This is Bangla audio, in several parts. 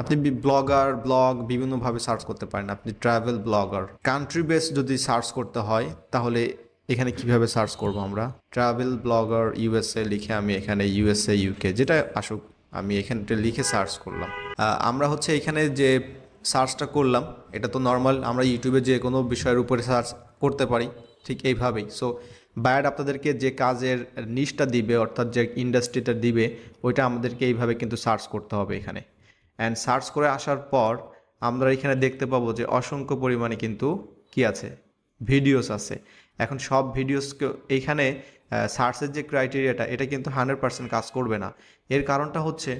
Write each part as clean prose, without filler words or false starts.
আপনি ব্লগার ব্লগ বিভিন্নভাবে সার্চ করতে পারেন। আপনি ট্রাভেল ব্লগার কান্ট্রি বেস যদি সার্চ করতে হয় তাহলে এখানে কিভাবে সার্চ করব? আমরা ট্রাভেল ব্লগার ইউএসএ লিখে আমি এখানে ইউএসএ ইউকে যেটা আসুক আমি এখানটা লিখে সার্চ করলাম। আমরা হচ্ছে এখানে যে সার্চটা করলাম এটা তো নর্মাল, আমরা ইউটিউবে যে কোনো বিষয়ের উপরে সার্চ করতে পারি ঠিক এইভাবেই। সো বায়ার আপনাদেরকে যে কাজের নিশটা দিবে অর্থাৎ যে ইন্ডাস্ট্রিটা দিবে ওইটা আমাদেরকে এইভাবে কিন্তু সার্চ করতে হবে এখানে। অ্যান্ড সার্চ করে আসার পর আমরা এখানে দেখতে পাবো যে অসংখ্য পরিমাণে কিন্তু কি আছে, ভিডিওস আছে। এখন সব ভিডিওসকে এইখানে সার্চের যে ক্রাইটেরিয়াটা এটা কিন্তু 100% কাজ করবে না। এর কারণটা হচ্ছে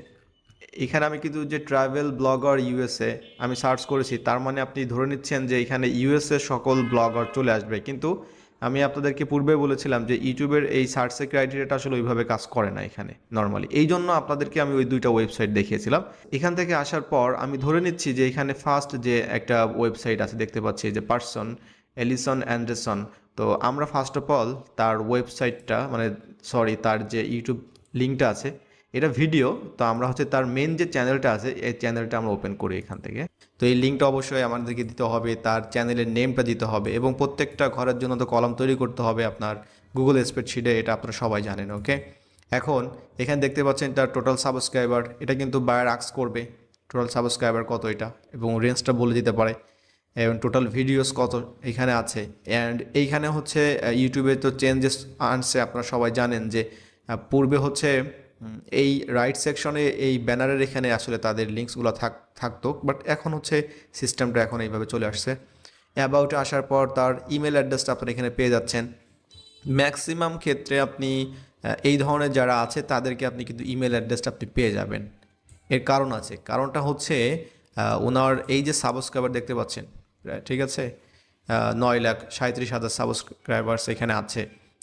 এখানে আমি কিন্তু যে ট্রাভেল ব্লগার ইউএসএ আমি সার্চ করেছি, তার মানে আপনি ধরে নিচ্ছেন যে এখানে ইউএসএ সকল ব্লগার চলে আসবে, কিন্তু আমি আপনাদেরকে পূর্বে বলেছিলাম যে ইউটিউবের এই সার্চের ক্রাইটেরিয়াটা আসলে ওইভাবে কাজ করে না এখানে নর্মালি। এই জন্য আপনাদেরকে আমি ওই দুইটা ওয়েবসাইট দেখিয়েছিলাম। এখান থেকে আসার পর আমি ধরে নিচ্ছি যে এখানে ফার্স্ট যে একটা ওয়েবসাইট আছে দেখতে পাচ্ছি যে পার্সন এলিসন অ্যান্ডারসন। তো আমরা ফার্স্ট অফ অল তার ওয়েবসাইটটা মানে সরি তার যে ইউটিউব লিঙ্কটা আছে এটা ভিডিও, তো আমরা হচ্ছে তার মেন যে চ্যানেলটা আছে এই চ্যানেলটা আমরা ওপেন করি এখান থেকে। তো এই লিঙ্কটা অবশ্যই আমাদেরকে দিতে হবে, তার চ্যানেলের নেমটা দিতে হবে এবং প্রত্যেকটা ঘরের জন্য তো কলাম তৈরি করতে হবে আপনার গুগল স্প্রেডশিটে, এটা আপনারা সবাই জানেন। ওকে, এখন এখানে দেখতে পাচ্ছেন তার টোটাল সাবস্ক্রাইবার, এটা কিন্তু বায়ার আক্স করবে টোটাল সাবস্ক্রাইবার কত এটা এবং রেঞ্জটা বলে দিতে পারে এবং টোটাল ভিডিওস কত এখানে আছে। অ্যান্ড এইখানে হচ্ছে ইউটিউবে তো চেঞ্জেস আনছে, আপনারা সবাই জানেন যে পূর্বে হচ্ছে এই রাইট সেকশনে এই ব্যানারের এখানে আসলে তাদের লিঙ্কসগুলো থাকতো, বাট এখন হচ্ছে সিস্টেমটা এখন এইভাবে চলে আসছে। অ্যাবাউটে আসার পর তার ইমেল অ্যাড্রেসটা আপনারা এখানে পেয়ে যাচ্ছেন। ম্যাক্সিমাম ক্ষেত্রে আপনি এই ধরনের যারা আছে তাদেরকে আপনি কিন্তু ইমেল অ্যাড্রেসটা আপনি পেয়ে যাবেন। এর কারণ আছে, কারণটা হচ্ছে ওনার এই যে সাবস্ক্রাইবার দেখতে পাচ্ছেন, ঠিক আছে, 9,37,000 সাবস্ক্রাইবার্স এখানে আছে।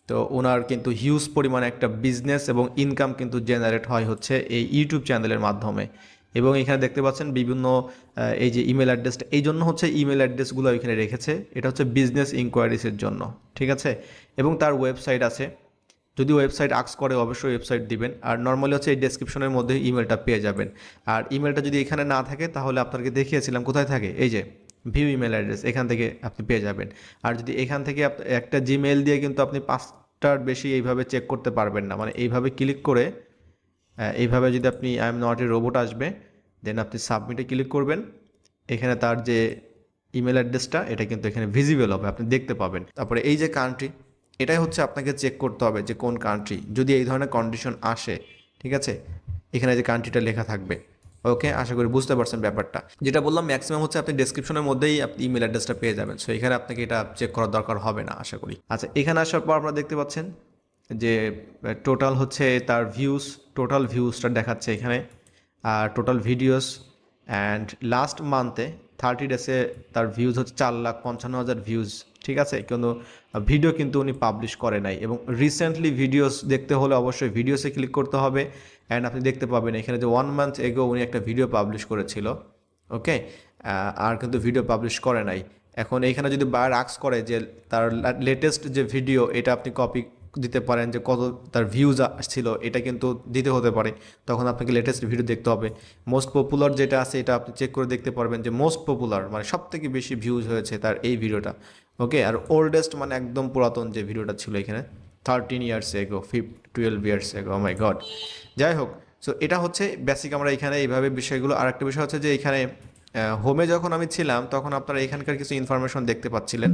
তো ওনার কিন্তু হিউজ পরিমাণে একটা বিজনেস এবং ইনকাম কিন্তু জেনারেট হয় হচ্ছে এই ইউটিউব চ্যানেলের মাধ্যমে। এবং এখানে দেখতে পাচ্ছেন বিভিন্ন এই যে ইমেল অ্যাড্রেসটা, এই জন্য হচ্ছে ইমেল অ্যাড্রেসগুলো এখানে রেখেছে, এটা হচ্ছে বিজনেস ইনকোয়ারিজের জন্য, ঠিক আছে। এবং তার ওয়েবসাইট আছে, যদি ওয়েবসাইট আক্স করে অবশ্যই ওয়েবসাইট দিবেন। আর নর্মালি হচ্ছে এই ডেসক্রিপশনের মধ্যে ইমেলটা পেয়ে যাবেন। আর ইমেলটা যদি এখানে না থাকে তাহলে আপনাকে দেখিয়েছিলাম কোথায় থাকে, এই যে ভিউ ইমেল অ্যাড্রেস, এখান থেকে আপনি পেয়ে যাবেন। আর যদি এখান থেকে একটা জিমেল দিয়ে কিন্তু আপনি 5টার বেশি এইভাবে চেক করতে পারবেন না, মানে এইভাবে ক্লিক করে এইভাবে যদি আপনি I am not a robot আসবে, দেন আপনি সাবমিটে ক্লিক করবেন, এখানে তার যে ইমেল অ্যাড্রেসটা এটা কিন্তু এখানে ভিজিবল হবে, আপনি দেখতে পাবেন। তারপরে এই যে কান্ট্রি, এটাই হচ্ছে আপনাকে চেক করতে হবে যে কোন কান্ট্রি, যদি এই ধরনের কন্ডিশন আসে, ঠিক আছে, এখানে যে কান্ট্রিটা লেখা থাকবে। ওকে, আশা করি বুঝতে পারছেন ব্যাপারটা। যেটা বললাম ম্যাক্সিমাম হচ্ছে আপনি ডেসক্রিপশনের মধ্যেই আপনি ইমেল অ্যাড্রেসটা পেয়ে যাবেন, সো এখানে আপনাকে এটা চেক করার দরকার হবে না আশা করি। আচ্ছা, এখানে আসার পর আপনারা দেখতে পাচ্ছেন যে টোটাল হচ্ছে তার টোটাল ভিউজটা দেখাচ্ছে এখানে, আর টোটাল ভিডিওস। অ্যান্ড লাস্ট মান্থে 30 ডেসে তার ভিউজ হচ্ছে 4,55,000 ভিউজ, ঠিক আছে, কিন্তু ভিডিও কিন্তু উনি পাবলিশ করে নাই। এবং রিসেন্টলি ভিডিওস দেখতে হলে অবশ্যই ভিডিওসে ক্লিক করতে হবে। অ্যান্ড আপনি দেখতে পাবেন এখানে যে 1 মান্থ এগো উনি একটা ভিডিও পাবলিশ করেছিল, ওকে, আর কিন্তু ভিডিও পাবলিশ করে নাই। এখন এইখানে যদি বায়ার আক্স করে যে তার লেটেস্ট যে ভিডিও এটা আপনি কপি দিতে পারেন, যে কত তার ভিউজ আসছিল এটা কিন্তু দিতে হতে পারে, তখন আপনাকে লেটেস্ট ভিডিও দেখতে হবে। মোস্ট পপুলার যেটা আছে এটা আপনি চেক করে দেখতে পারবেন যে মোস্ট পপুলার মানে সব থেকে বেশি ভিউজ হয়েছে তার এই ভিডিওটা, ওকে। আর ওল্ডেস্ট মানে একদম পুরাতন যে ভিডিওটা ছিল এখানে 13 ইয়ার্স এগো, 12 ইয়ার্স এগো, ও মাই গড। যাই হোক, সো এটা হচ্ছে বেসিক আমরা এখানে এইভাবে বিষয়গুলো। আর একটা বিষয় হচ্ছে যে এখানে হোমে যখন আমি ছিলাম তখন আপনারা এখানকার কিছু ইনফরমেশন দেখতে পাচ্ছিলেন।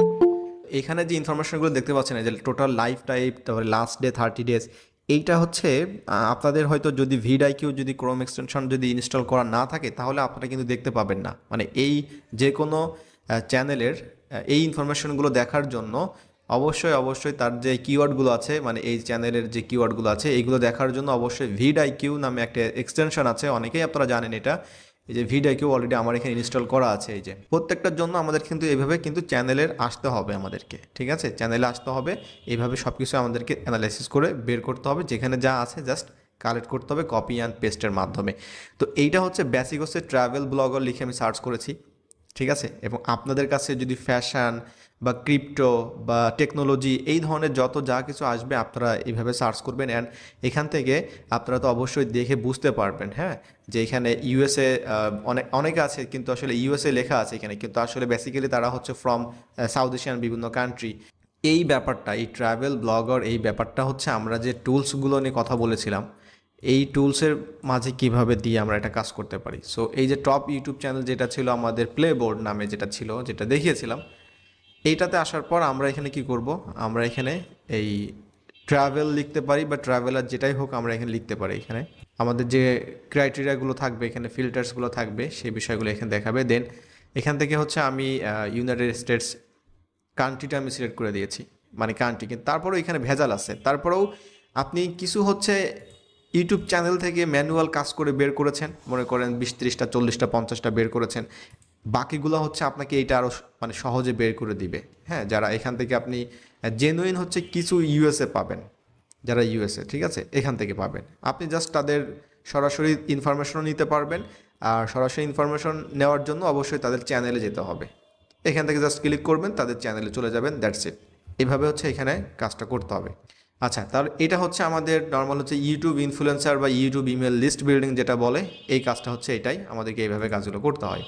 এখানে যে ইনফরমেশনগুলো দেখতে পাচ্ছেন যে টোটাল লাইফ টাইপ, তারপরে লাস্ট ডে 30 ডেজ, এইটা হচ্ছে আপনাদের হয়তো যদি ভিডআইকিউ যদি ক্রোম এক্সটেনশন যদি ইনস্টল করা না থাকে তাহলে আপনারা কিন্তু দেখতে পাবেন না। মানে এই যে কোনো চ্যানেলের এই ইনফরমেশনগুলো দেখার জন্য অবশ্যই তার যে কিওয়ার্ডগুলো আছে, মানে এই চ্যানেলের যে কিওয়ার্ডগুলো আছে এইগুলো দেখার জন্য অবশ্যই ভিডআইকিউ নামে একটা এক্সটেনশন আছে, অনেকেই আপনারা জানেন এটা। এই যে ভিডআইকিউ অলরেডি আমার এখানে ইনস্টল করা আছে। এই যে প্রত্যেকটার জন্য আমাদের কিন্তু এইভাবে কিন্তু চ্যানেলের আসতে হবে আমাদেরকে, ঠিক আছে, চ্যানেলে আসতে হবে, এইভাবে সব কিছু আমাদেরকে অ্যানালাইসিস করে বের করতে হবে, যেখানে যা আছে জাস্ট কালেক্ট করতে হবে কপি অ্যান্ড পেস্টের মাধ্যমে। তো এইটা হচ্ছে বেসিক হচ্ছে ট্রাভেল ব্লগার লিখে আমি সার্চ করেছি, ঠিক আছে। এবং আপনাদের কাছে যদি ফ্যাশন বা ক্রিপ্টো বা টেকনোলজি, এই ধরনের যত যা কিছু আসবে আপনারা এইভাবে সার্চ করবেন। অ্যান্ড এখান থেকে আপনারা তো অবশ্যই দেখে বুঝতে পারবেন, হ্যাঁ, যে এখানে ইউএসএ অনেকে আছে কিন্তু আসলে ইউএসএ লেখা আছে এখানে, কিন্তু আসলে বেসিক্যালি তারা হচ্ছে ফ্রম সাউথ এশিয়ান বিভিন্ন কান্ট্রি। এই ব্যাপারটা, এই ট্রাভেল ব্লগার, এই ব্যাপারটা হচ্ছে আমরা যে টুলসগুলো নিয়ে কথা বলেছিলাম, এই টুলসের মাঝে কিভাবে দিয়ে আমরা এটা কাজ করতে পারি। সো এই যে টপ ইউটিউব চ্যানেল যেটা ছিল আমাদের প্লে বোর্ড নামে যেটা ছিল, যেটা দেখিয়েছিলাম, এইটাতে আসার পর আমরা এখানে কি করব, আমরা এখানে এই ট্রাভেল লিখতে পারি বা ট্রাভেলার যেটাই হোক আমরা এখানে লিখতে পারি। এখানে আমাদের যে ক্রাইটেরিয়াগুলো থাকবে, এখানে ফিল্টার্সগুলো থাকবে, সেই বিষয়গুলো এখানে দেখাবে। দেন এখান থেকে হচ্ছে আমি ইউনাইটেড স্টেটস কান্ট্রিটা আমি সিলেক্ট করে দিয়েছি, মানে কান্ট্রি, কিন্তু তারপরেও এখানে ভেজাল আছে। তারপরেও আপনি কিছু হচ্ছে ইউটিউব চ্যানেল থেকে ম্যানুয়াল কাজ করে বের করেছেন, মনে করেন 20, 30টা, 40টা, 50টা বের করেছেন, বাকিগুলো হচ্ছে আপনাকে এইটা আরও মানে সহজে বের করে দিবে। হ্যাঁ, যারা এখান থেকে আপনি জেনুইন হচ্ছে কিছু ইউএসএ পাবেন, যারা ইউএসএ, ঠিক আছে, এখান থেকে পাবেন। আপনি জাস্ট তাদের সরাসরি ইনফরমেশনও নিতে পারবেন, আর সরাসরি ইনফরমেশন নেওয়ার জন্য অবশ্যই তাদের চ্যানেলে যেতে হবে। এখান থেকে জাস্ট ক্লিক করবেন, তাদের চ্যানেলে চলে যাবেন, দ্যাটস ইট। এভাবে হচ্ছে এখানে কাজটা করতে হবে। আচ্ছা, তাহলে এটা হচ্ছে আমাদের নর্মাল হচ্ছে ইউটিউব ইনফ্লুয়েন্সার বা ইউটিউব ইমেল লিস্ট বিল্ডিং যেটা বলে, এই কাজটা হচ্ছে এটাই, আমাদেরকে এইভাবে কাজগুলো করতে হয়।